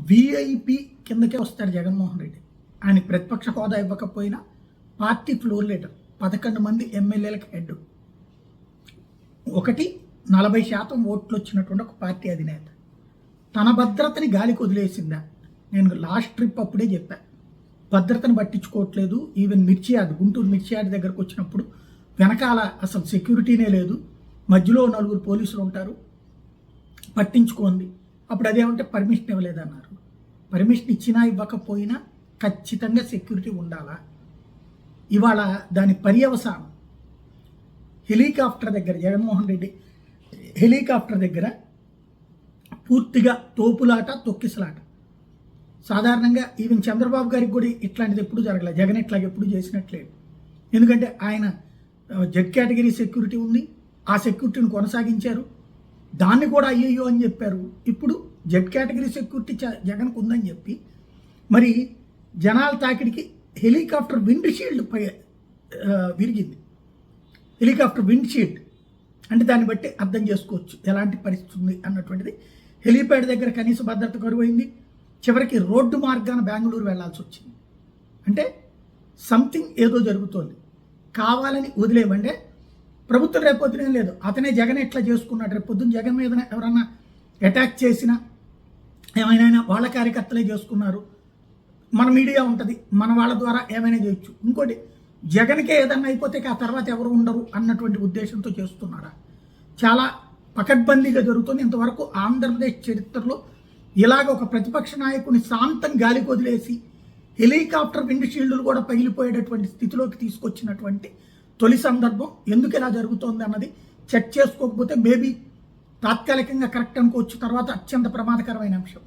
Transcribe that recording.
VIP కిందకే వస్తాడు జగన్మోహన్ రెడ్డి. ఆయన ప్రతిపక్ష హోదా ఇవ్వకపోయినా పార్టీ ఫ్లోర్ లీడర్, 11 మంది ఎమ్మెల్యేలకు హెడ్, 40% ఓట్లు వచ్చినటువంటి ఒక పార్టీ అధినేత తన భద్రతని గాలికి వదిలేసిందా? నేను లాస్ట్ ట్రిప్ అప్పుడే చెప్పా, భద్రతను పట్టించుకోవట్లేదు. ఈవెన్ మిర్చి యార్డ్, గుంటూరు మిర్చి యార్డ్ దగ్గరకు వచ్చినప్పుడు వెనకాల అసలు సెక్యూరిటీనే లేదు, మధ్యలో 4 పోలీసులు ఉంటారు, పట్టించుకోండి. అప్పుడు అదేమంటే పర్మిషన్ ఇవ్వలేదన్నారు. పర్మిషన్ ఇచ్చినా ఇవ్వకపోయినా ఖచ్చితంగా సెక్యూరిటీ ఉండాలా? ఇవాళ దాని పర్యవసానం హెలికాప్టర్ దగ్గర, జగన్మోహన్ రెడ్డి హెలికాప్టర్ దగ్గర పూర్తిగా తోపులాట, తొక్కిసలాట. సాధారణంగా ఈవెన్ చంద్రబాబు గారికి కూడా ఇట్లాంటిది ఎప్పుడు జరగలేదు, జగన్ ఇట్లాగ ఎప్పుడు చేసినట్లేదు. ఎందుకంటే ఆయన జెడ్ కేటగిరీ సెక్యూరిటీ ఉంది, ఆ సెక్యూరిటీని కొనసాగించారు, దాన్ని కూడా అయ్యయ్యో అని చెప్పారు. ఇప్పుడు జెడ్ కేటగిరీ సెక్యూరిటీ జగన్కు ఉందని చెప్పి మరి జనాల తాకిడికి హెలికాప్టర్ విండ్ షీల్డ్ విరిగింది. హెలికాప్టర్ విండ్ షీల్డ్ అంటే దాన్ని బట్టి అర్థం చేసుకోవచ్చు ఎలాంటి పరిస్థితి ఉంది అన్నటువంటిది. హెలీప్యాడ్ దగ్గర కనీస భద్రత కరువైంది. చివరికి రోడ్డు మార్గాన బెంగళూరు వెళ్లాల్సి వచ్చింది. అంటే సంథింగ్ ఏదో జరుగుతోంది. కావాలని వదిలేమంటే ప్రభుత్వం రేపొద్దునే లేదు, అతనే జగన్ ఎట్లా చేసుకున్నాడు, రేపొద్దున జగన్ మీద ఎవరన్నా అటాక్ చేసినా ఏమైనా వాళ్ళ కార్యకర్తలే చేసుకున్నారు, మన మీడియా ఉంటుంది, మన వాళ్ళ ద్వారా ఏమైనా చేయొచ్చు. ఇంకోటి, జగన్కే ఏదన్నా అయిపోతే ఆ తర్వాత ఎవరు ఉండరు అన్నటువంటి ఉద్దేశంతో చేస్తున్నారా? చాలా పకడ్బందీగా జరుగుతుంది. ఇంతవరకు ఆంధ్రప్రదేశ్ చరిత్రలో ఇలాగ ఒక ప్రతిపక్ష నాయకుని శాంతం గాలికి వదిలేసి హెలికాప్టర్ విండ్ షీల్డ్లు కూడా పగిలిపోయేటటువంటి స్థితిలోకి తీసుకొచ్చినటువంటి తొలి సందర్భం. ఎందుకు ఇలా జరుగుతోంది అన్నది చెక్ చేసుకోకపోతే మేబీ తాత్కాలికంగా కరెక్ట్ అనుకోవచ్చు, తర్వాత అత్యంత ప్రమాదకరమైన అంశం.